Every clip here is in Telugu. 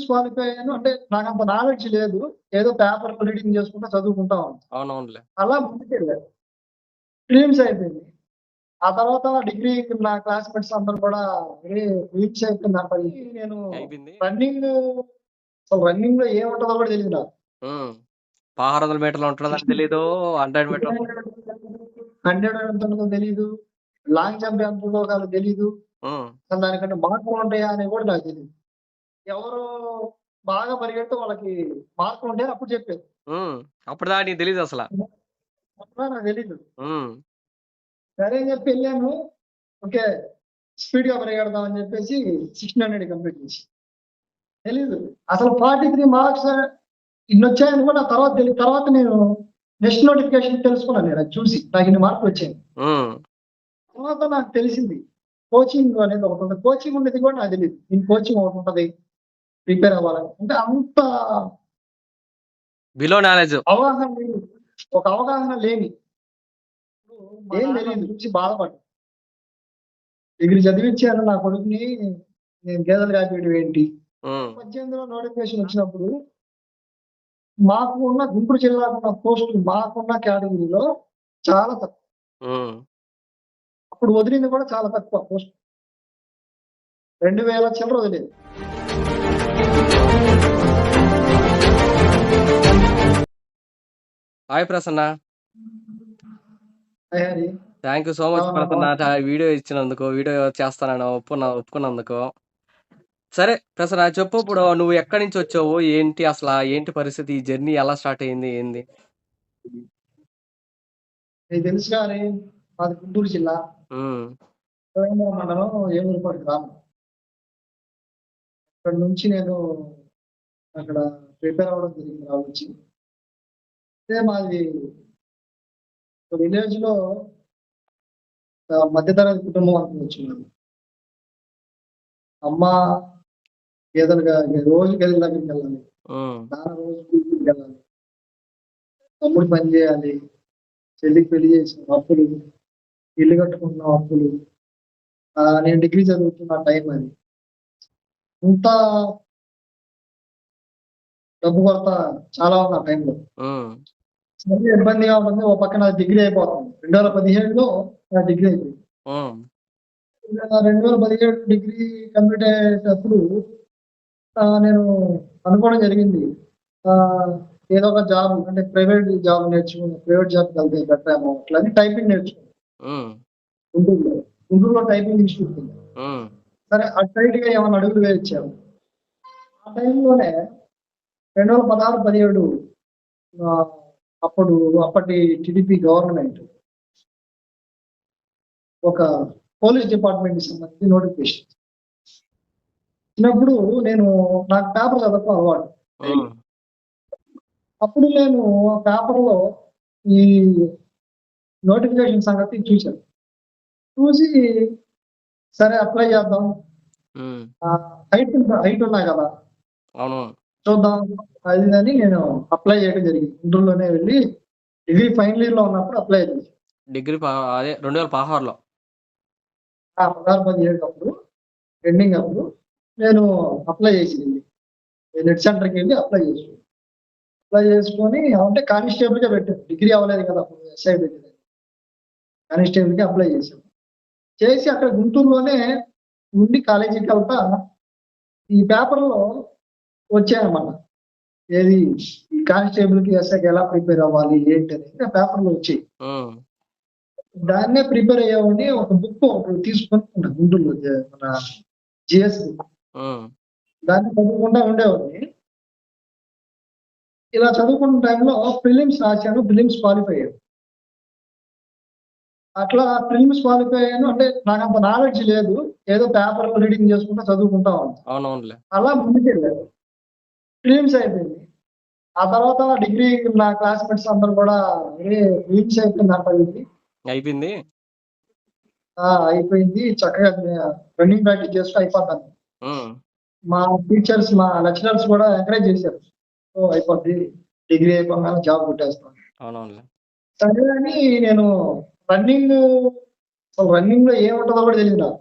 ప్రిలిమ్స్ క్వాలిఫై అయ్యాను. అంటే నాకంత నాలెడ్జ్ లేదు. ఏదో పేపర్ రీడింగ్ చేసుకుంటా చదువుకుంటా ఉన్నాను. అవునవునులే. అలా ముందుకెళ్ళాను. ప్రిలిమ్స్ అయిపోయింది. ఆ తర్వాత డిగ్రీ నా క్లాస్‌మేట్స్ అందరూ కూడా ప్రిలిమ్స్ అయిపోయిందంట. నేను అయిపోయింది. రన్నింగ్ అసలు రన్నింగ్‌లో ఏముంటదో కూడా తెలీదు నాకు. 1600 మీటర్లు ఉంటదని తెలీదు. 100 మీటర్లు 100 ఎంత ఉంటదో తెలీదు. లాంగ్ జంప్ ఎంత ఉంటదో నాకు తెలీదు. అసలు దానికంటే మార్కులు ఉంటాయా అని కూడా నాకు తెలీదు. ఎవరు బాగా పరిగెడితే వాళ్ళకి మార్కులు ఉంటాయని అప్పుడు చెప్పారు. అప్పటిదాకా నీకు తెలీదు అసల. అప్పుడు నాకు తెలీదు. సరే అని చెప్పి వెళ్ళాను. ఓకే. స్పీడ్‌గా పరిగెడదాం అని చెప్పేసి 1600 కంప్లీట్ చేసి. తెలీదు. అసలు 43 మార్క్స్ ఇన్నొచ్చాయని కూడా తర్వాత తెలీదు. తర్వాత నేను నెక్స్ట్ నోటిఫికేషన్ తెలుసుకున్నాను నేను అది చూసి. నాకు ఇన్ని మార్కులు వచ్చాయని. తర్వాత నాకు తెలిసింది. కోచింగ్ అనేది ఒకటి ఉంటది. కోచింగ్ ఉండేది కూడా నాకు తెలీదు. దీని కోచింగ్ ఒకటి ఉంటది. ప్రిపేర్ అవ్వాలని. అంటే అంత బిలో నాలెడ్జ్. అవగాహన లేని, ఒక అవగాహన లేని ఏం తెలీదు. చూసి బాధపడ్డా. డిగ్రీ చదివిచ్చాను నా కొడుకుని నేను గేదెలు కాపేయడం ఏంటి? 18లో నోటిఫికేషన్ వచ్చినప్పుడు మాకు ఉన్న గుంటూరు జిల్లాకు ఉన్న పోస్టులు మాకున్న కేటగిరీలో చాలా తక్కువ. అప్పుడు వదిలింది కూడా చాలా తక్కువ పోస్ట్. 2000 చిల్లర వదిలేదు. Hi Prasanna. Thank you so much Prasanna. Video ఇచ్చినందుకు, వీడియో చేస్తానని ఒప్పుకున్నందుకు. సరే ప్రసన్న చెప్పు, ఇప్పుడు నువ్వు ఎక్కడి నుంచి వచ్చావు, ఏంటి అసలు, ఏంటి పరిస్థితి, ఈ జర్నీ ఎలా స్టార్ట్ అయింది, ఏంది? నీకు తెలుసు కానీ మాది గుంటూరు జిల్లా మండలం ఏలూరుపాడు గ్రామం. అక్కడ నుంచి నేను అక్కడ ప్రిపేర్ అవ్వడం జరిగింది రావచ్చు. అదే మాది విలేజ్ లో మధ్యతరగతి కుటుంబం అనుకోవచ్చు. అమ్మ గేదెలుగా రోజు గేదెల దగ్గరికి వెళ్ళాలి, నాన్న రోజు కూతురికి వెళ్ళాలి, తమ్ముడు పని చేయాలి, చెల్లికి పెళ్లి చేసిన అప్పులు, ఇల్లు కట్టుకుంటున్న అప్పులు, నేను డిగ్రీ చదువుతున్న టైం అది. ఇంత డబ్బు కొరత చాలా ఉంది ఆ టైంలో. ఇబ్బందిగా ఉంటుంది. ఓ పక్కన డిగ్రీ అయిపోతుంది. 2017లో నా డిగ్రీ అయిపోయింది. 2017 డిగ్రీ కంప్లీట్ అయ్యేటప్పుడు నేను అనుకోవడం జరిగింది, ఏదో ఒక జాబ్ అంటే ప్రైవేట్ జాబ్ నేర్చుకుని ప్రైవేట్ జాబ్ వెళ్తే బెటర్ ఏమో అట్లా అని టైపింగ్ నేర్చుకున్నాను. గుంటూరులో టైపింగ్ ఇన్స్టిట్యూట్ ఉంది. సరే అటు గా ఏమైనా అడుగులు వేయించాము. ఆ టైంలోనే 2016-17 అప్పటి టీడీపీ గవర్నమెంట్ ఒక పోలీస్ డిపార్ట్మెంట్ కి సంబంధించి నోటిఫికేషన్ ఇచ్చినప్పుడు నాకు పేపర్ చదవడం అలవాటు. అప్పుడు నేను ఆ పేపర్లో ఈ నోటిఫికేషన్ సంగతి చూశాను. చూసి సరే అప్లై చేద్దాం, హైట్ ఉన్నా కదా చూద్దాం అది అని నేను అప్లై చేయడం జరిగింది. గుంటూరులోనే వెళ్ళి డిగ్రీ ఫైనల్ ఇయర్ లో ఉన్నప్పుడు అప్లై చేశాను. డిగ్రీ అదే 2016లో 16-17 అప్పుడు ఎండింగ్ అప్పుడు నేను అప్లై చేసింది. నెట్ సెంటర్కి వెళ్ళి అప్లై చేసుకొని అంటే కానిస్టేబుల్ గా పెట్టాను. డిగ్రీ అవ్వలేదు కదా అప్పుడు, ఎస్ఐ పెట్టేది. కానిస్టేబుల్ కి అప్లై చేశాను. చేసి అక్కడ గుంటూరులోనే ఉండి కాలేజీకి వెళ్తా ఈ పేపర్లో వచ్చాయన్నమాట. ఏది ఈ కానిస్టేబుల్ కి ఎస్ఐకి ఎలా ప్రిపేర్ అవ్వాలి ఏంటి అనేది ఆ పేపర్లో వచ్చాయి. దాన్నే ప్రిపేర్ అయ్యామని ఒక బుక్ తీసుకుని గుంటూరులో మన జిఎస్ బుక్, దాన్ని చదువుకుంటా ఉండేవాడిని. ఇలా చదువుకున్న టైంలో ప్రిలిమ్స్ రాశాను, ప్రిలిమ్స్ క్వాలిఫై అయ్యాను. అట్లా ప్రిలిమ్స్ క్వాలిఫై అయ్యాను. అంటే నాకు అంత నాలెడ్జ్ లేదు. ఏదో పేపర్ రీడింగ్ చేసుకుంటా చదువుకుంటా ఉన్నాను. అలా ముందుకెళ్ళాను. ప్రిలిమ్స్ అయిపోయింది. ఆ తర్వాత డిగ్రీ నా క్లాస్మేట్స్ అందరూ కూడా ప్రిలిమ్స్ అయిపోయింది, అయిపోయింది చక్కగా రన్నింగ్ ప్రాక్టీస్ చేస్తూ అయిపోతాను. మా టీచర్స్, మా లెక్చరర్స్ కూడా ఎంకరేజ్ చేశారు. అయిపోద్ది, డిగ్రీ అయిపోగానే జాబ్ కొట్టేస్తాను. సరే అని నేను రన్నింగ్ లో ఏముంటుందో కూడా తెలియదు నాకు.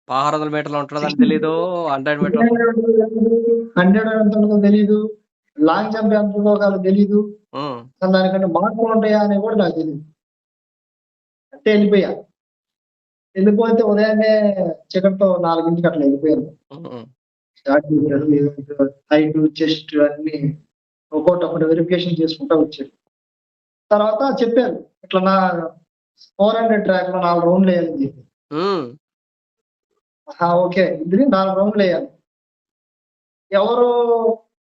1600 మీటర్లు ఉంటుందని తెలీదు. 100 మీటర్లు 100 ఎంత ఉంటుందో తెలీదు. లాంగ్ జంప్ ఎంత ఉందో కాదు తెలీదు. హ్మ్. అసలు దానికంటే మార్పులు ఉంటాయా అని కూడా నాకు తెలీదు. అంటే వెళ్ళిపోయా. వెళ్ళిపోతే ఉదయాన్నే చీకటితో 4కి అట్లా వెళ్ళిపోయాను. హ్మ్. స్టార్ట్ చేశారు. హైట్, చెస్ట్ అన్ని ఒక్కొక్కటి వెరిఫికేషన్ చేసుకుంటా వచ్చారు. తర్వాత చెప్పారు ఇట్లా నా 400 ట్రాక్ లో 4 రౌండ్లు వేయాలని చెప్పి. హ్మ్. ఓకే. ఇది 4 రౌండ్లు వేయాలి. ఎవరు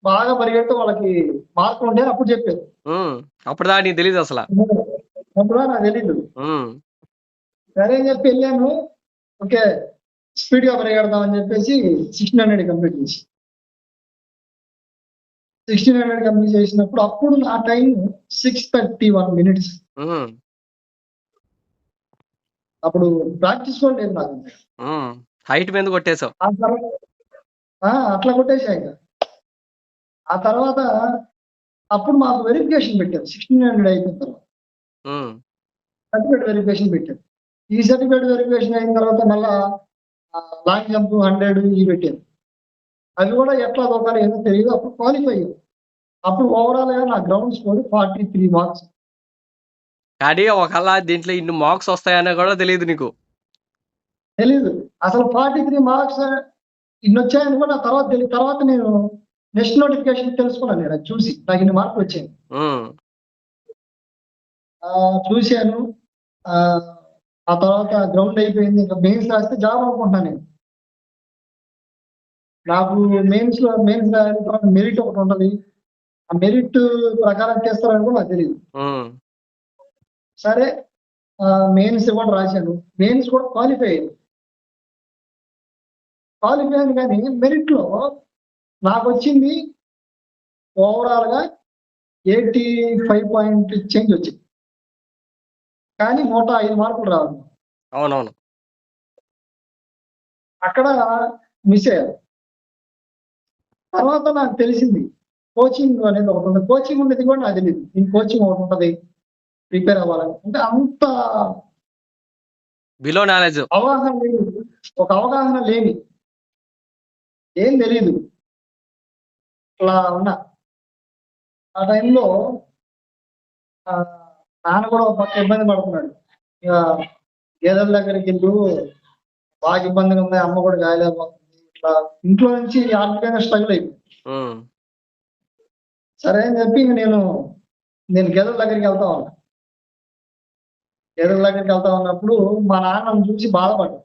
బాగా పరిగెడితే వాళ్ళకి మార్కులు ఉంటాయని అప్పుడు చెప్పారు. హ్మ్. అప్పటిదాకా నీకు తెలీదు అసల. అప్పుడు నాకు తెలీదు. హ్మ్. సరే అని చెప్పి వెళ్ళాను. ఓకే. స్పీడ్ గా పరిగెడదాం అని చెప్పేసి 1600 కంప్లీట్ చేసి 1600 కంప్లీట్ చేసినప్పుడు అప్పుడు నా టైం 6:31 మినిట్స్. హ్మ్. అప్పుడు ప్రాక్టీస్ కూడా లేదు నాకు. హ్మ్. హైట్ మీద కొట్టేసావు. ఆ తర్వాత అట్లా కొట్టేసా ఇక. ఆ తర్వాత అప్పుడు మాకు వెరిఫికేషన్ పెట్టారు 1600 అయిపోయిన తర్వాత. హ్మ్. సర్టిఫికేట్ వెరిఫికేషన్ పెట్టారు. ఈ సర్టిఫికేట్ వెరిఫికేషన్ అయిన తర్వాత మళ్ళా లాంగ్ జంప్ 100 ఇవి పెట్టారు. అవి కూడా ఎట్లా దొరకాలి ఏదో తెలియదు. అప్పుడు క్వాలిఫై అయ్యారు. అప్పుడు ఓవరాల్ గా నా గ్రౌండ్ స్కోర్ 43 మార్క్స్. కానీ ఒకవేళ దీంట్లో ఇన్ని మార్క్స్ వస్తాయని కూడా తెలియదు నీకు. తెలీదు. అసలు 43 మార్క్స్ ఇన్నొచ్చాయని కూడా తర్వాత తెలియదు. తర్వాత నేను నెక్స్ట్ నోటిఫికేషన్ తెలుసుకున్నాను నేను అది చూసి. నాకు ఇన్ని మార్కులు వచ్చాయి. హ్మ్. చూశాను. ఆ తర్వాత గ్రౌండ్ అయిపోయింది. ఇంకా మెయిన్స్ రాస్తే జాబ్ అనుకుంటున్నాను నేను. నాకు మెయిన్స్ మెరిట్ ఒకటి ఉంటది. ఆ మెరిట్ ప్రకారం చేస్తారని కూడా నాకు తెలియదు. హ్మ్. సరే మెయిన్స్ కూడా రాశాను. మెయిన్స్ కూడా క్వాలిఫై అయ్యాను. క్వాలిఫై అయ్యాను కానీ మెరిట్ లో నాకు వచ్చింది ఓవరాల్ గా 85 పాయింట్ చేంజ్ వచ్చింది. కానీ 105 మార్కులు రావాలి. అవునవును. అక్కడ మిస్ అయ్యాను. తర్వాత నాకు తెలిసింది కోచింగ్ అనేది ఒకటి ఉంటుంది. కోచింగ్ ఉండేది కూడా నాకు తెలియదు. ఈ కోచింగ్ ఒకటి ఉంటది. ప్రిపేర్ అవ్వాలని. అంటే అంత బిలో నాలెడ్జ్. అవగాహన లేని, ఒక అవగాహన లేని, ఏం తెలీదు. అలా ఉన్నా. ఆ టైంలో నాన్న కూడా ఒక పక్క ఇబ్బంది పడుతున్నాడు. ఇక గేదెల దగ్గరికి వెళ్ళు, బాగా ఇబ్బందిగా ఉంది. అమ్మ కూడా గాయలేకపోతుంది. ఇట్లా ఇంట్లో నుంచి ఆర్థికంగా స్ట్రగుల్ అయిపోయింది. హ్మ్. సరే అని చెప్పి ఇంక నేను గేదెల దగ్గరికి వెళ్తా ఉన్నా. గేదెల దగ్గరికి వెళ్తా ఉన్నప్పుడు మా నాన్నను చూసి బాధపడ్డాను.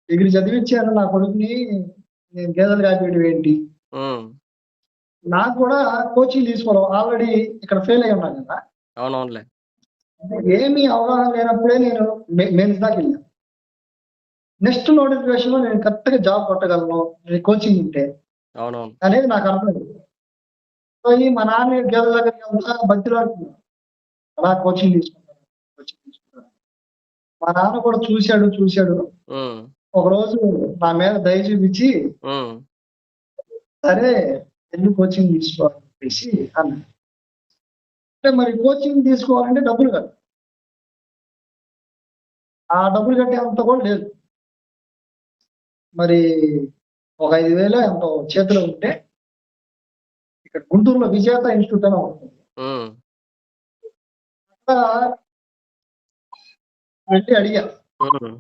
డిగ్రీ చదివిచ్చాను నా కొడుకుని, నేను గేదెలు కాపేయడం ఏంటి? హ్మ్. నాకు కూడా కోచింగ్ తీసుకోవడం ఆల్రెడీ ఇక్కడ ఫెయిల్ అయి ఉన్నాను కదా. అవునవునులే. ఏమీ అవగాహన లేనప్పుడే నేను మెయిన్స్ దాకా వెళ్ళాను. నెక్స్ట్ నోటిఫికేషన్ లో నేను కరెక్ట్ గా జాబ్ కొట్టగలను కోచింగ్ ఉంటే అవునవును. అనేది నాకు అర్థమైంది. పోయి మా నాన్న గేదెల దగ్గరికి వెళ్తా బతిలాడుతున్నాను. అలా కోచింగ్ తీసుకుంటాను. మా నాన్న కూడా చూశాడు. హ్మ్. ఒకరోజు నా మీద దయ చూపించి హ్మ్. సరే ఎందుకు కోచింగ్ తీసుకోవాలని చెప్పేసి అన్నాడు. అంటే మరి కోచింగ్ తీసుకోవాలంటే డబ్బులు కట్టాలి. ఆ డబ్బులు కట్టే అంత కూడా లేదు. మరి ఒక 5,000 ఎంతో చేతిలో ఉంటే ఇక్కడ గుంటూరులో విజేత ఇన్స్టిట్యూట్ అని ఉంటుంది. హ్మ్. అక్కడ వెళ్ళి అడిగా. హ్మ్.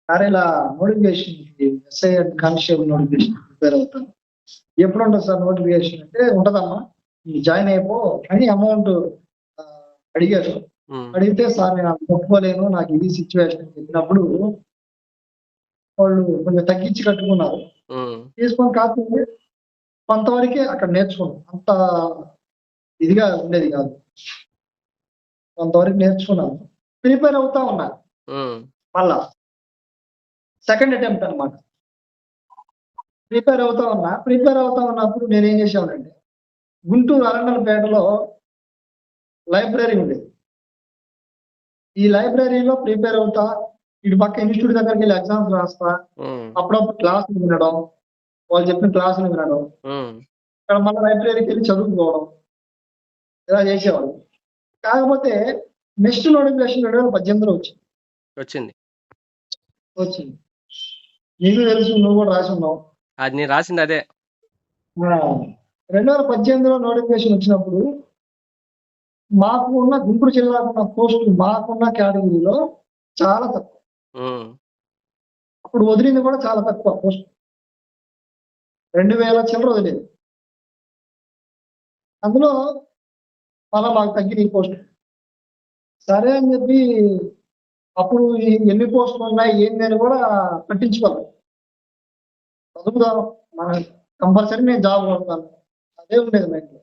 సరే ఇలా notification SI and constable notification prepare అవుతాను. ఎప్పుడు ఉంటుంది సార్ నోటిఫికేషన్ అంటే ఉంటదమ్మా జాయిన్ అయిపో అని అమౌంట్ అడిగారు. హ్మ్. అడిగితే సార్ నేను అంత ఒప్పుకోలేను, నాకు ఇది సిచ్యువేషన్ చెప్పినప్పుడు వాళ్ళు కొంచెం తగ్గించి కట్టుకున్నారు. హ్మ్. తీసుకొని కాకపోతే కొంతవరకే అక్కడ నేర్చుకున్నాం. అంత ఇదిగా ఉండేది కాదు. కొంతవరకు నేర్చుకున్నాను. ప్రిపేర్ అవుతా ఉన్నా. హ్మ్. మళ్ళా సెకండ్ అటెంప్ట్ అన్నమాట. ప్రిపేర్ అవుతా ఉన్నప్పుడు నేనేం చేసేవాడినంటే గుంటూరు అరండలపేటలో లైబ్రరీ ఉండేది. ఈ లైబ్రరీలో ప్రిపేర్ అవుతా, ఇటు పక్క ఇన్స్టిట్యూట్ దగ్గరికి వెళ్ళి ఎగ్జామ్స్ రాస్తా, హ్మ్. అప్పుడప్పుడు క్లాసులు వినడం, వాళ్ళు చెప్పిన క్లాసులు వినడం, హ్మ్. ఇక్కడ మళ్ళీ లైబ్రరీకి వెళ్ళి చదువుకోవడం, ఇలా చేసేవాళ్ళు. కాకపోతే నెక్స్ట్ నోటిఫికేషన్ 2018లో వచ్చింది. వచ్చింది. నీకు తెలుసు, నువ్వు కూడా రాసి ఉన్నావు. అది నేను రాసింది అదే. 2018లో నోటిఫికేషన్ వచ్చినప్పుడు మాకు ఉన్న గుంటూరు జిల్లాకు ఉన్న పోస్టులు మాకున్న కేటగిరీలో చాలా తక్కువ. ఉమ్, అప్పుడు వదిలింది కూడా చాలా తక్కువ పోస్ట్, 2000 చిల్లర వదిలేదు. అందులో మళ్ళా మాకు తగ్గిన పోస్ట్. సరే అని చెప్పి అప్పుడు ఎన్ని పోస్టులు ఉన్నాయి ఏంది అని కూడా పట్టించుకోవాలి. చదువుదాం, మన కంపల్సరీ నేను జాబ్ కొడతాను, అదే ఉండేది మైండ్లో.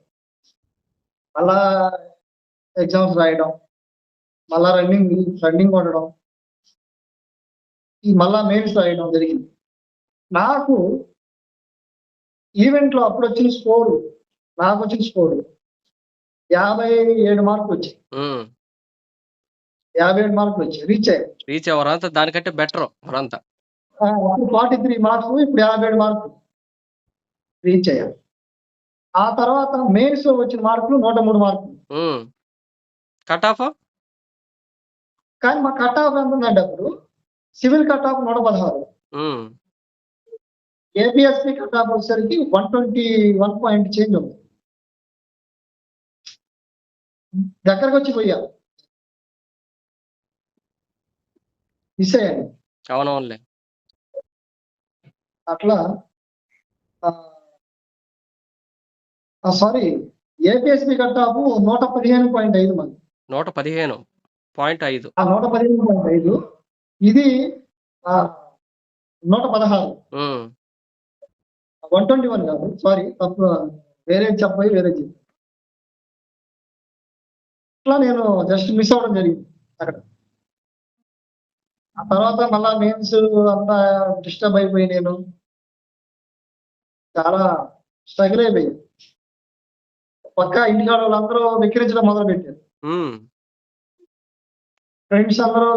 మళ్ళా ఎగ్జామ్స్ రాయడం, మళ్ళా రన్నింగ్ కొట్టడం, ఈ మళ్ళా మెయిన్స్ రాయడం జరిగింది. నాకు ఈవెంట్లో అప్పుడు వచ్చిన స్కోరు, నాకు వచ్చిన స్కోరు 57 మార్కులు వచ్చాయి. ఉమ్. 57 మార్కులు వచ్చాయి, రీచ్ అయ్యాయి. రీచ్ ఎవరంతా దానికంటే బెటర్ ఎవరంతా. అప్పుడు 43 మార్క్స్, ఇప్పుడు 57 మార్కులు రీచ్ అయ్యాను. ఆ తర్వాత మెయిన్స్ లో వచ్చిన మార్కులు 103 మార్కులు. కట్ ఆఫ్ కానీ మా కట్ ఆఫ్ ఎంత ఉందంటే అప్పుడు civil cut off 116, APSP cut off వచ్చేసరికి 121 పాయింట్ చేంజ్ ఉంది. దగ్గరకు వచ్చి పోయా, మిస్ అయ్యాను. అవునవునులే. అట్లా సారీ, ఏపీఎస్పీ కట్ ఆఫ్ 115.5 మంది. 115.5. 115.5, ఇది 116, 121 కాదు, సారీ తప్పు, వేరే చెప్పి వేరే చెప్పి. అట్లా నేను జస్ట్ మిస్ అవ్వడం జరిగింది అక్కడ. ఆ తర్వాత మళ్ళా మెయిన్స్ అంతా డిస్టర్బ్ అయిపోయి నేను చాలా స్ట్రగుల్ అయిపోయి, పక్క ఇంటికాడ వాళ్ళందరూ వెక్కిరించడం మొదలు పెట్టారు. ఫ్రెండ్స్ అందరూ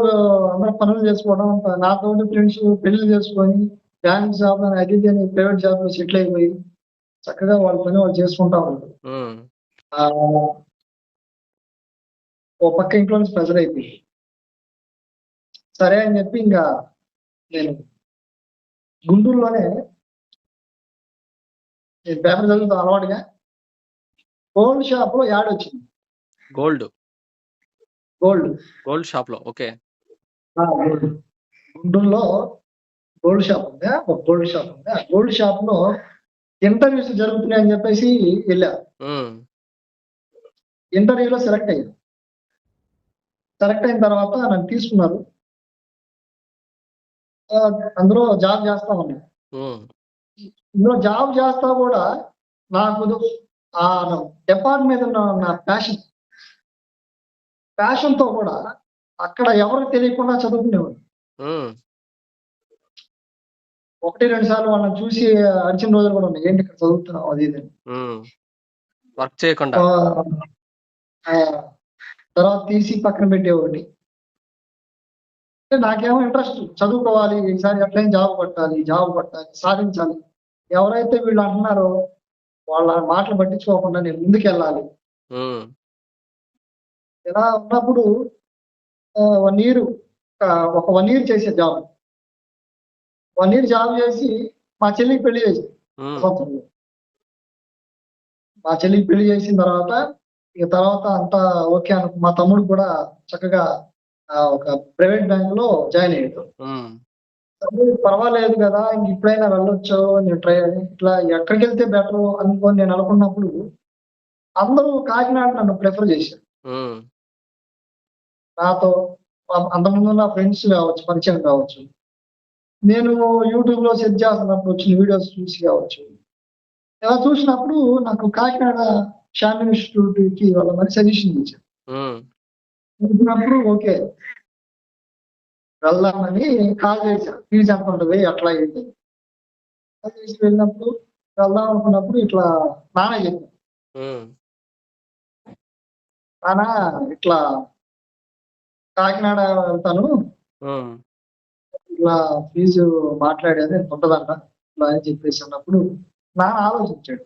పనులు చేసుకోవడం, నాతో ఫ్రెండ్స్ పెళ్లి చేసుకొని బ్యాంక్ జాబ్ అది అని ప్రైవేట్ జాబ్ లో సెటిల్ అయిపోయి చక్కగా వాళ్ళ పని వాళ్ళు చేసుకుంటా ఉంటారు. ఓ పక్క ఇంట్లో నుంచి ప్రెజర్ అయిపోయి సరే అని చెప్పి ఇంకా నేను గుంటూరులోనే పేపర్ చదువుతా అలవాటుగా గోల్డ్ షాప్ లో యాడ్ వచ్చింది. గోల్డ్ షాప్ లో. ఓకే. గుంటూరులో గోల్డ్ షాప్ ఉంది, ఒక గోల్డ్ షాప్ ఉంది. ఆ గోల్డ్ షాప్ లో ఇంటర్వ్యూస్ జరుగుతున్నాయని చెప్పేసి వెళ్ళా. ఇంటర్వ్యూలో సెలెక్ట్ అయ్యాను. సెలెక్ట్ అయిన తర్వాత నన్ను తీసుకున్నారు. అందులో జాబ్ చేస్తా ఉన్నాను. ఇందులో జాబ్ చేస్తా కూడా నాకు ఆ డిపార్ట్మెంట్ మీద ఉన్న నా ప్యాషన్ తో కూడా అక్కడ ఎవరికి తెలియకుండా చదువుకునేవాడు. 1-2 సార్లు వాళ్ళని చూసి అడిచిన రోజులు కూడా ఉన్నాయి, ఏంటి ఇక్కడ చదువుతున్నావు అది ఇది. వర్క్ చేయకుండా తర్వాత తీసి పక్కన పెట్టేవాడిని. నాకేమో ఇంట్రెస్ట్, చదువుకోవాలి, ఈసారి ఎట్లయినా జాబ్ పట్టాలి సాధించాలి. ఎవరైతే వీళ్ళు అంటున్నారో వాళ్ళ మాటలు పట్టించుకోకుండా నేను ముందుకెళ్ళాలి. ఇలా ఉన్నప్పుడు 1 year, ఒక 1 year చేసే జాబ్, 1 year జాబ్ చేసి మా చెల్లికి పెళ్లి చేసి, మా చెల్లికి పెళ్లి చేసిన తర్వాత తర్వాత అంతా ఓకే అనుకు మా తమ్ముడు కూడా చక్కగా ఒక ప్రైవేట్ బ్యాంక్ లో జాయిన్ అయ్యాడు. పర్వాలేదు కదా, ఇంక ఇప్పుడైనా వెళ్ళొచ్చు, నేను ట్రై ఇట్లా ఎక్కడికి వెళ్తే బెటర్ అనుకోని నేను అనుకున్నప్పుడు అందరూ కాకినాడ నన్ను ప్రిఫర్ చేశారు. నాతో అంతకుముందు నా ఫ్రెండ్స్ కావచ్చు, పరిచయం కావచ్చు, నేను యూట్యూబ్ లో సెర్చ్ చేస్తున్నప్పుడు వచ్చిన వీడియోస్ చూసి కావచ్చు, ఇలా చూసినప్పుడు నాకు కాకినాడ షామ్ ఇన్స్టిట్యూట్ కి వాళ్ళ మరి సజెషన్ ఇచ్చారు. చూసినప్పుడు ఓకే వెళ్దామని కాల్ చేశారు. ఫీజు ఎంత ఉంటుంది అట్లా ఏంటి వెళ్ళినప్పుడు వెళ్దాం అనుకున్నప్పుడు ఇట్లా నాన్న చెప్పారు, నాన్న ఇట్లా కాకినాడ వెళ్తాను, ఇట్లా ఫీజు మాట్లాడేది ఉంటదంట ఇట్లా అని చెప్పేసి అన్నప్పుడు నాన్న ఆలోచించాడు.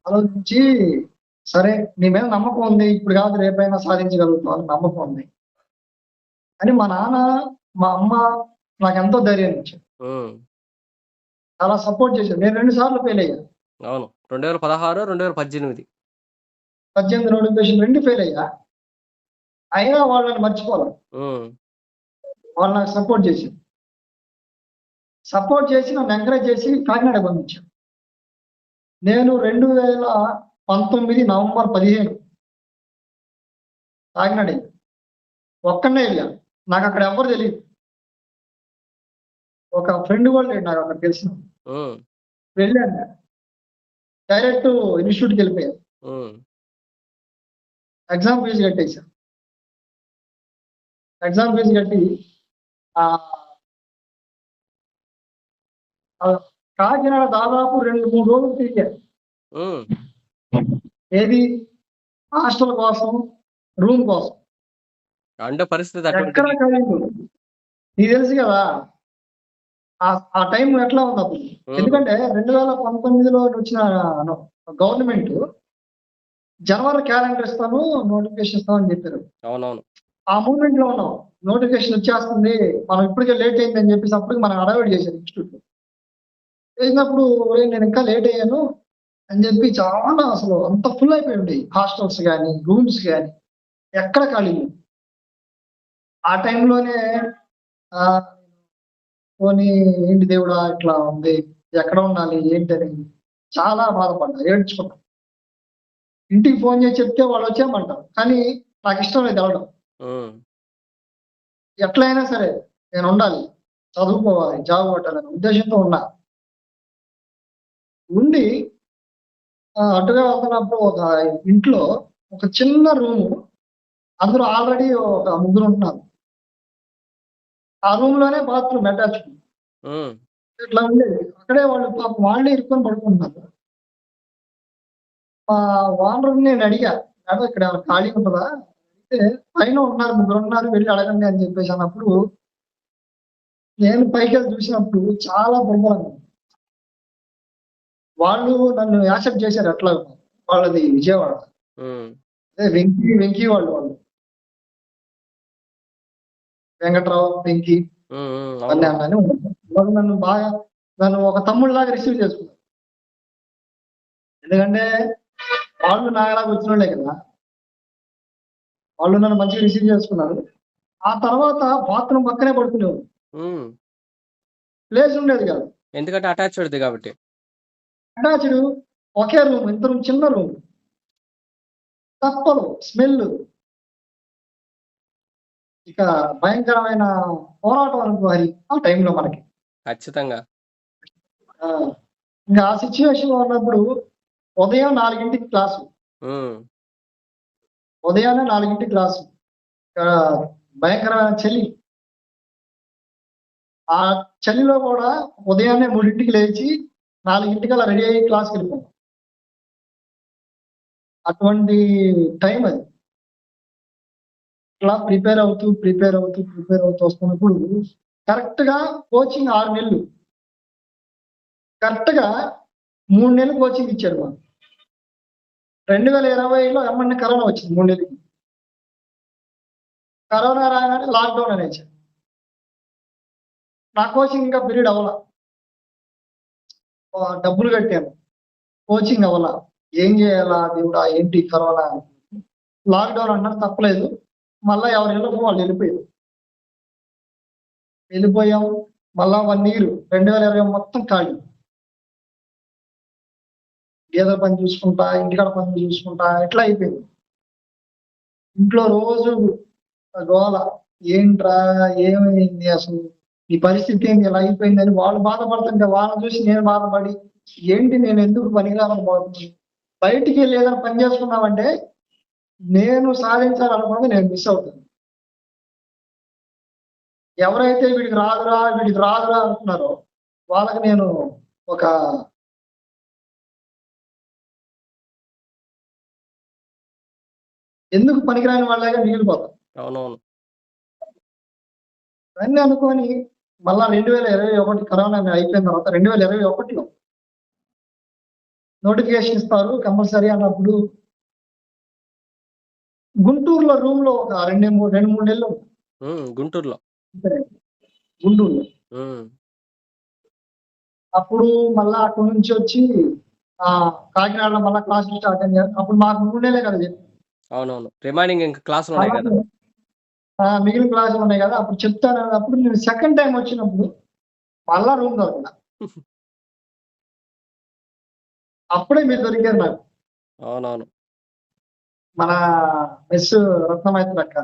ఆలోచించి సరే నీ మీద నమ్మకం ఉంది, ఇప్పుడు కాదు రేపైనా సాధించగలుగుతావు అని నమ్మకం ఉంది అని మా నాన్న, మా అమ్మ, నాకు ఎంతో ధైర్యాన్ని ఇచ్చారు. ఉమ్, చాలా సపోర్ట్ చేశారు. నేను 2 సార్లు ఫెయిల్ అయ్యా. అవును. 2016, 2018. 18 నోటిఫికేషన్ 2 ఫెయిల్ అయ్యా. అయినా వాళ్ళు నన్ను మర్చిపోలే. ఉమ్, వాళ్ళు నాకు సపోర్ట్ చేశారు. సపోర్ట్ చేసి నన్ను ఎంకరేజ్ చేసి కాకినాడ పంపించారు. నేను 2019 నవంబర్ 15 కాకినాడ వెళ్ళా. ఒక్కడే వెళ్ళా. నాకు అక్కడ ఎవరు తెలియదు. ఒక ఫ్రెండ్ కూడా లేడు నాకు అక్కడ తెలిసిన. ఉమ్, వెళ్ళాను. డైరెక్ట్ ఇన్స్టిట్యూట్కి వెళ్ళిపోయాను. ఉమ్, ఎగ్జామ్ ఫీజు కట్టేశాను. ఎగ్జామ్ ఫీజు కట్టి ఆ ఆ కాకినాడ దాదాపు 2-3 రోజులు తిరిగాను. ఉమ్. ఏది హాస్టల్ కోసం, రూమ్ కోసం. అంటే పరిస్థితి ఎక్కడ అటువంటిది. కలిగింది నీకు తెలుసు కదా. ఆ టైం ఎట్లా ఉంది అప్పుడు. ఉమ్, ఎందుకంటే 2019లో వచ్చిన గవర్నమెంట్ జనవరి క్యాలెండర్ ఇస్తాను, నోటిఫికేషన్ ఇస్తామని చెప్పారు. అవునవును. ఆ మూమెంట్ లో ఉన్నాం. నోటిఫికేషన్ వచ్చేస్తుంది, మనం ఇప్పటికే లేట్ అయిందని చెప్పేసి అప్పటికి మనం హడావిడి చేశారు ఇన్స్టిట్యూట్. చేసినప్పుడు నేను ఇంకా లేట్ అయ్యాను అని చెప్పి చాలా అసలు అంత ఫుల్ అయిపోయి ఉంటాయి. హాస్టల్స్ కానీ, రూమ్స్ కానీ ఎక్కడ ఖాళీ లేవు. ఆ టైంలోనే పోనీ ఏంటి దేవుడా ఇట్లా ఉంది, ఎక్కడ ఉండాలి ఏంటని చాలా బాధపడ్డా, ఏడ్చుకున్నా. ఇంటికి ఫోన్ చేసి చెప్తే వాళ్ళు వచ్చేయమంటారు, కానీ నాకు ఇష్టం లేదు వెళ్ళడం. ఉమ్, ఎట్లయినా సరే నేను ఉండాలి, చదువుకోవాలి, జాబ్ కొట్టాలనే ఉద్దేశంతో ఉన్నా. ఉండి అటుగా వెళ్తున్నప్పుడు ఒక ఇంట్లో ఒక చిన్న రూము, అందులో ఆల్రెడీ ఒక 3 ఉంటున్నారు. ఆ రూమ్ లోనే బాత్రూమ్ అటాచ్. ఉమ్, ఇట్లా ఉండేది. అక్కడే వాళ్ళు పాపం వాళ్ళే ఇరుక్కొని పడుకుంటున్నారు. ఆ ఓనర్ నేను అడిగా, మేడం ఇక్కడ ఏమైనా ఖాళీ ఉంటుందా అంటే, పైన ఉన్నారు 3 ఉన్నారు, వెళ్ళి అడగండి అని చెప్పేసి అన్నప్పుడు నేను పైకి వెళ్ళి చూసినప్పుడు చాలా దుర్భరంగా ఉంది. వాళ్ళు నన్ను యాక్సెప్ట్ చేశారు. ఎట్లా వాళ్ళది విజయవాడ. ఉమ్, అదే వెంకీ వాళ్ళు వెంకట్రావు, వెంకీ ఉమ్, ఉమ్, అన్నీ అవును. అన్నాను. వాళ్ళు నన్ను ఒక తమ్ముళ్ళలాగా రిసీవ్ చేసుకున్నారు. ఎందుకంటే వాళ్ళు నాలాగా వచ్చిన వాళ్ళే కదా. వాళ్ళు నన్ను మంచిగా రిసీవ్ చేసుకున్నారు. ఆ తర్వాత బాత్రూమ్ పక్కనే పడుకునేవాడు. ఉమ్, ప్లేస్ ఉండేది కాదు. ఎందుకంటే అటాచ్డ్ కాబట్టి. అటాచ్డ్, ఒకే రూమ్, ఇంత రూమ్, చిన్న రూమ్, తప్పలు, స్మెల్, ఇక భయంకరమైన పోరాటం అనుకోవాలి ఆ టైంలో మనకి. ఖచ్చితంగా. ఆ, ఇంకా ఆ సిచ్యువేషన్ ఉన్నప్పుడు ఉదయం 4కి క్లాసు. ఉమ్, ఉదయాన్నే 4కి క్లాసు. భయంకరమైన చలి. ఆ చలిలో కూడా ఉదయాన్నే 3కి లేచి 4కల్లా రెడీ అయ్యి క్లాస్కి వెళ్ళిపోతాం. అటువంటి టైం అది. ఇట్లా ప్రిపేర్ అవుతూ వస్తున్నప్పుడు కరెక్ట్ గా కోచింగ్ 6 నెలలు, కరెక్ట్ గా 3 నెలలు కోచింగ్ ఇచ్చాడు మాకు. 2020లో ఎమ్మెన్యే కరోనా వచ్చింది. 3 నెలలకి కరోనా రాగానే లాక్డౌన్ అనేసి నా కోచింగ్ ఇంకా పీరియడ్ అవ్వాల. డబ్బులు కట్టాను, కోచింగ్ అవ్వాల. ఏం చేయాలా దేవుడా, ఏంటి కరోనా. లాక్డౌన్ అన్నారు, తప్పలేదు. మళ్ళా ఎవరి ఇళ్ళకు వాళ్ళు వెళ్ళిపోయాం. మళ్ళా 1 ఇయర్ 2020 మొత్తం ఖాళీ. గేదెల పని చూసుకుంటా, ఇంటికాడ పని చూసుకుంటా ఇట్లా అయిపోయింది. ఇంట్లో రోజు గోల, ఏంట్రా ఏమైంది అసలు, ఈ పరిస్థితి ఏంటి ఇలా అయిపోయిందని వాళ్ళు బాధపడుతుంటే వాళ్ళని చూసి నేను బాధపడి, ఏంటి నేను ఎందుకు పనికిరాలని పోతున్నాను. బయటికి వెళ్ళి ఏదైనా పని చేసుకున్నామంటే నేను సాధించాలనుకున్నది నేను మిస్ అవుతాను. ఎవరైతే వీడికి రాదురా అనుకున్నారో వాళ్ళకి నేను ఒక ఎందుకు పనికిరాని వాళ్ళగా మిగిలిపోతాను. అవునవును. అన్నీ అనుకొని మళ్ళా 2021 కరోనా అయిపోయిన తర్వాత 2021లో నోటిఫికేషన్ ఇస్తారు కంపల్సరీ అన్నప్పుడు గుంటూరులో రూమ్ లో ఒక 2-3 నెలలు గుంటూరులో. గుంటూరులో. ఉమ్, అప్పుడు మళ్ళా అక్కడి నుంచి వచ్చి కాకినాడలో మళ్ళా క్లాసులు స్టార్ట్ అయ్యారు. అప్పుడు మాకు 3 నెలలే కదా చెప్పి. అవునవును. రిమైనింగ్ ఇంకా క్లాసులు ఉన్నాయి కదా. మిగిలిన క్లాసులు ఉన్నాయి కదా, అప్పుడు చెప్తాను అన్నప్పుడు నేను సెకండ్ టైం వచ్చినప్పుడు మళ్ళా రూమ్ దొరకలా. అప్పుడే మీరు దొరికారు నాకు. అవునవును. మన మెస్ రత్నమైత్రి అక్క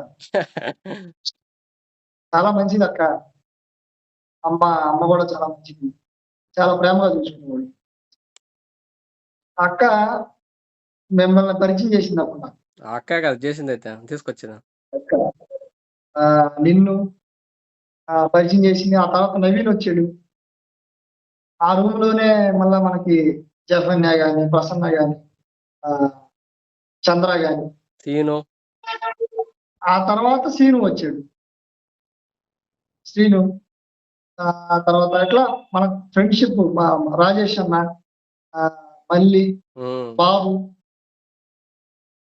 చాలా మంచిది అక్క. అమ్మ కూడా చాలా మంచిది, చాలా ప్రేమగా చూసుకునేవాడు. అక్క మిమ్మల్ని పరిచయం చేసింది అప్పుడు నాకు. ఆ అక్కే కదా చేసింది అయితే తీసుకొచ్చింది. అక్క నిన్ను పరిచయం చేసింది. ఆ తర్వాత నవీన్ వచ్చాడు. ఆ రూమ్ లోనే మళ్ళా మనకి జఫన్య గాని, ప్రసన్న గాని, చంద్ర గాని, సీను. ఆ తర్వాత శ్రీను వచ్చాడు. శ్రీను ఆ తర్వాత ఎట్లా మన ఫ్రెండ్షిప్ రాజేష్ అన్న, మల్లి, ఉమ్, బాబు,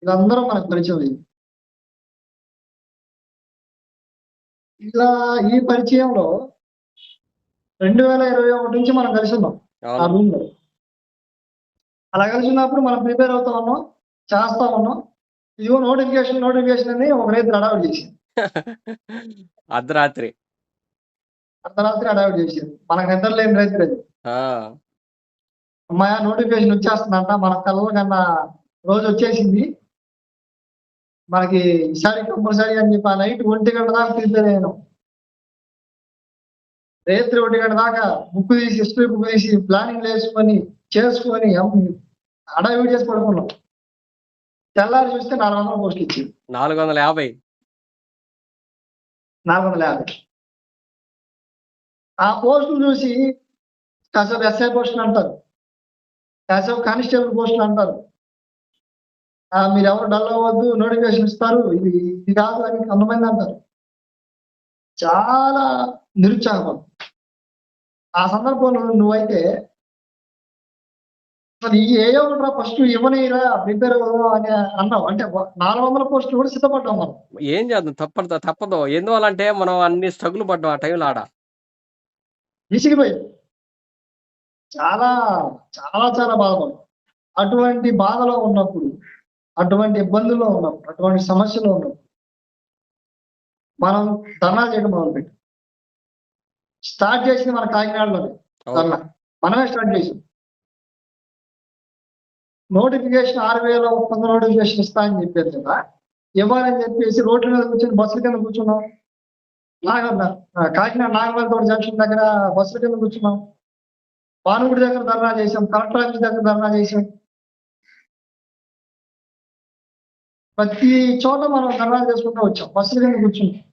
వీళ్ళందరూ మనకు పరిచయం అయింది. ఇలా ఈ పరిచయంలో 2021 నుంచి మనం కలిసి ఉన్నాం ఆ అవును. రూమ్ లో. అలా కలిసి ఉన్నప్పుడు మనం ప్రిపేర్ అవుతా ఉన్నాం, చేస్తా ఉన్నాం. ఇదిగో నోటిఫికేషన్ అని ఒక రైతు హడావిడి చేసింది. అర్ధరాత్రి. అర్ధరాత్రి హడావిడి చేసింది. మనకు నిద్ర లేని రైతు లేదు. ఆ, అమ్మాయ నోటిఫికేషన్ వచ్చేస్తుందంట, మన కళ్ళ కన్నా రోజు వచ్చేసింది, మనకి ఈసారి కంపల్సరీ అని చెప్పి ఆ నైట్ 1 గంట దాకా ప్రిపేర్ అయ్యాను. రాత్రి 1 గంట దాకా బుక్ తీసి, హిస్టరీ బుక్ తీసి ప్లానింగ్ చేసుకొని హడావిడి చేసి పడుకున్నాం. తెల్లారి చూస్తే 400 పోస్టులు ఇచ్చింది. 450. 450. ఆ పోస్టులు చూసి కాసేపు ఎస్ఐ పోస్టులు అంటారు, కాసేపు కానిస్టేబుల్ పోస్టులు అంటారు. మీరు ఎవరు డల్ అవ్వద్దు, నోటిఫికేషన్ ఇస్తారు, ఇది కాదు అని కొంతమంది అంటారు. చాలా నిరుత్సాహం. ఆ సందర్భంలో నువ్వైతే అసలు ఏయో ఒకటి ఫస్ట్ ఇవ్వనిరా ప్రిపేర్ అవుదాం అని అన్నావు. అంటే 400 పోస్టులు కూడా సిద్ధపడ్డాం మనం. ఏం చేద్దాం, తప్పదు. ఎందువల్లంటే మనం అన్ని స్ట్రగుల్ పడ్డాం ఆ టైంలో ఆడ. విసిగిపోయి చాలా చాలా చాలా బాధపడ్డాం. అటువంటి బాధలో ఉన్నప్పుడు, అటువంటి ఇబ్బందుల్లో ఉన్నప్పుడు, అటువంటి సమస్యలో ఉన్నప్పుడు మనం ధర్నాలు చేయడం మొదలుపెట్టాం. స్టార్ట్ చేసింది మన కాకినాడలోనే ధర్నా. మనమే స్టార్ట్ చేసాం. నోటిఫికేషన్ 6,000 ఒప్పంద నోటిఫికేషన్ ఇస్తా అని చెప్పారు కదా, ఇవ్వాలని చెప్పేసి రోడ్ల మీద కూర్చొని బస్సుల కింద కూర్చున్నాం. కాకినాడ నాగమల్తోటి జంక్షన్ దగ్గర బస్సుల కింద కూర్చున్నాం. భానుగుడి దగ్గర ధర్నా చేసాం, కలెక్టర్ ఆఫీస్ దగ్గర ధర్నా చేసాం. ప్రతి చోట మనం ధర్నాలు చేసుకుంటూ వచ్చాం, బస్సుల కింద కూర్చున్నాం.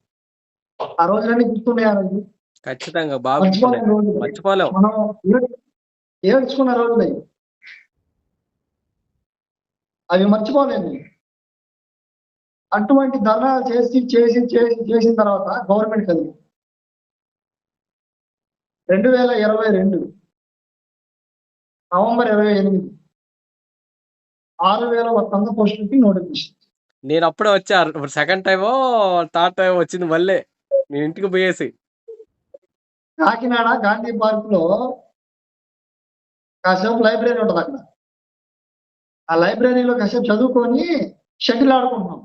ఆ రోజులన్నీ గుర్తున్నాయి. ఆ రోజు ఖచ్చితంగా బాగా మర్చిపోలేని రోజులు. మర్చిపోలేం. మనం ఏడ్చుకున్న రోజులు అవి మర్చిపోలేము. అటువంటి ధర్నాలు చేసిన తర్వాత గవర్నమెంట్ కలిగి 2022 నవంబర్ 28 6,100 పోస్టులకి నోటిఫికేషన్. నేను అప్పుడే వచ్చా. సెకండ్ టైమో థర్డ్ టైం వచ్చింది మళ్ళీ నేను ఇంటికి పోయేసి. కాకినాడ గాంధీ పార్క్ లో కాసేపు లైబ్రరీ ఉంటుంది అక్కడ. ఆ లైబ్రరీలో కాసేపు చదువుకొని షటిల్ ఆడుకుంటున్నాం.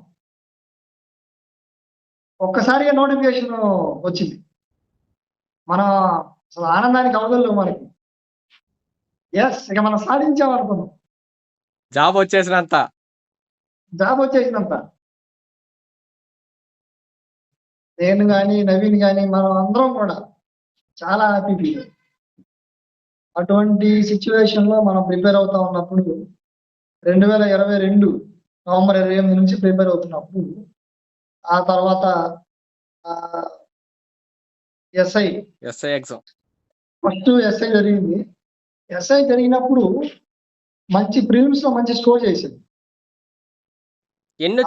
ఒక్కసారిగా నోటిఫికేషన్ వచ్చింది. మన అసలు ఆనందానికి అవధులు మనకి. ఇక మనం సాధించామనుకున్నాం. జాబ్ వచ్చేసినంత. నేను కానీ నవీన్ కానీ మనం అందరం కూడా చాలా హ్యాపీ ఫీల్. అటువంటి సిచ్యువేషన్ లో మనం ప్రిపేర్ అవుతా ఉన్నప్పుడు 2022 నవంబర్ 28 నుంచి ప్రిపేర్ అవుతున్నప్పుడు, ఆ తర్వాత ఎస్ఐ ఎగ్జామ్ ఫస్ట్ ఎస్ఐ జరిగింది. ఎస్ఐ జరిగినప్పుడు మంచి ప్రిలిమ్స్ లో మంచి స్కోర్ చేసింది. ఎన్ని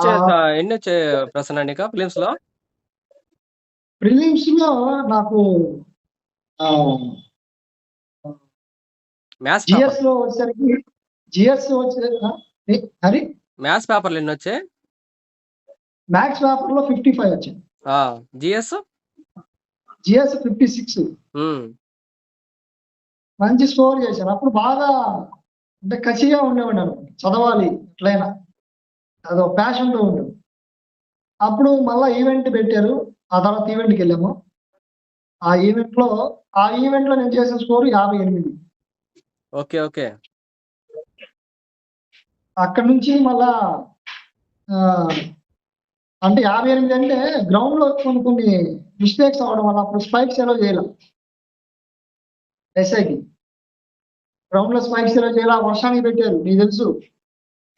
వచ్చే ప్రసన్న నీకు ప్రిలిమ్స్ లో? ప్రిలిమ్స్ లో నాకు జిఎస్ లో వచ్చేసరికి మ్యాథ్స్ పేపర్లు ఎన్ని వచ్చాయి? మ్యాథ్స్ పేపర్ లో 55 వచ్చింది. జిఎస్ జిఎస్ 56 ఉమ్, మంచి స్కోర్ చేశాను. అప్పుడు బాగా అంటే కసిగా ఉండేవాడిని అనమాట. చదవాలి ఎట్లయినా, అదో ప్యాషన్తో ఉండేది. అప్పుడు మళ్ళా ఈవెంట్ పెట్టారు. ఆ తర్వాత ఈవెంట్కి వెళ్ళాము. ఆ ఈవెంట్లో నేను చేసిన స్కోర్ 58. ఓకే ఓకే అక్కడ నుంచి మళ్ళా ఆ, అంటే 58 అంటే గ్రౌండ్ లో కొన్ని మిస్టేక్స్ అవ్వడం వల్ల అప్పుడు స్పైక్స్ ఎలా చేయాలి ఎస్ఐకి. గ్రౌండ్ లో స్పైక్స్ ఎలా చేయాలి, ఆ వర్షానికి పెట్టారు నీకు తెలుసు.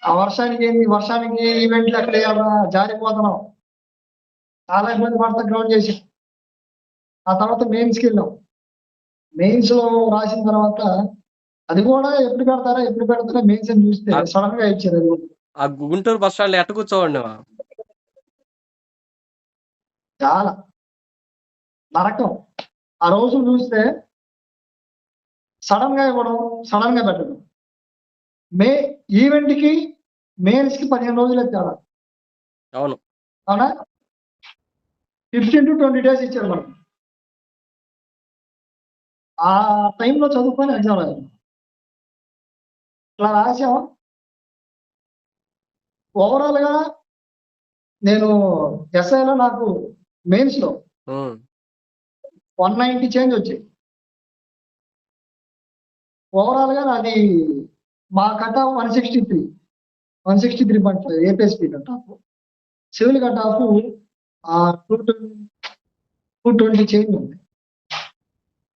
ఆ వర్షానికి ఈవెంట్లు ఎక్కడ వేయాలా, జారిపోతున్నాం, చాలా ఇబ్బంది పడతా గ్రౌండ్ చేసి. ఆ తర్వాత మెయిన్స్కి వెళ్ళాం. మెయిన్స్ లో రాసిన తర్వాత అది కూడా ఎప్పుడు పెడతారా మెయిన్స్ అని చూస్తే ఆ- సడన్ గా ఇచ్చారు. అది కూడా ఆ గుంటూరు బస్ స్టాండ్ ఎట్ట కూర్చోవండి చాలా నరకం. ఆ రోజు చూస్తే సడన్ గా ఇవ్వడం, సడన్ గా పెట్టడం. మే ఈవెంట్ కి మెయిన్స్ కి 15 రోజులే తేడా. అవును అవునా, 15 to 20 days ఇచ్చారు మనం. ఆ టైంలో చదువుకొని ఎగ్జామ్ రాయాలి. ఇట్లా రాసాం. ఓవరాల్ గా నేను ఎస్ఐలో నాకు మెయిన్స్ లో ఉమ్, 190 చేంజ్ వచ్చాయి. ఓవరాల్ గా నాది మా cut off 163.5 APSP cut off. Civil cut off 220 change ఉంది.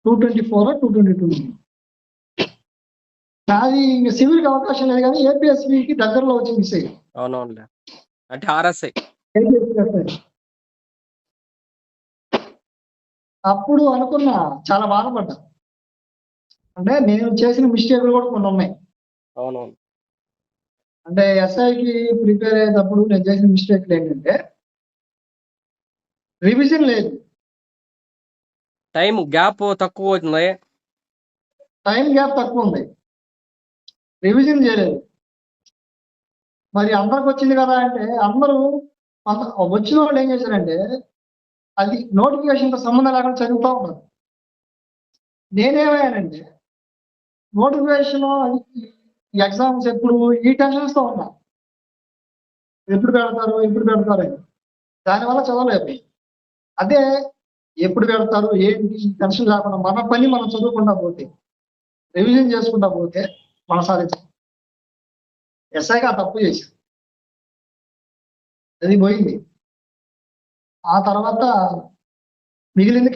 224 222. నాది ఇంకా సివిల్కి అవకాశం లేదు, కానీ ఏపీఎస్పీకి దగ్గరలో వచ్చి మిస్ అయ్యి. అవునవునులే అంటే ఆర్ఎస్ఐ. అప్పుడు అనుకున్నా, చాలా బాధపడ్డా. అంటే నేను చేసిన మిస్టేక్లు కూడా కొన్ని ఉన్నాయి. అవునవును అంటే ఎస్ఐకి ప్రిపేర్ అయ్యేటప్పుడు నేను చేసిన మిస్టేక్లు ఏంటంటే రివిజన్ లేదు, టైం గ్యాప్ తక్కువ అవుతుంది. టైం గ్యాప్ తక్కువ ఉంది, రివిజన్ చేయలేదు. మరి అందరికి వచ్చింది కదా అంటే అందరూ వచ్చిన వాళ్ళు ఏం చేశారంటే అది నోటిఫికేషన్తో సంబంధం లేకుండా చదువుతూ ఉన్నారు. నేనేమయ్యానంటే నోటిఫికేషన్, ఎగ్జామ్స్ ఎప్పుడు, ఈ టెన్షన్స్తో ఉన్నా. ఎప్పుడు పెడతారు అని. దానివల్ల చదవలేదు. అదే ఎప్పుడు పెడతారు ఏంటి టెన్షన్ లేకుండా మన పని మనం చదువుకుంటా పోతే, రివిజన్ చేసుకుంటా పోతే మన సాధించాం. ఎస్ఐగా తప్పు చేసి అది పోయింది. ఆ తర్వాత మిగిలింది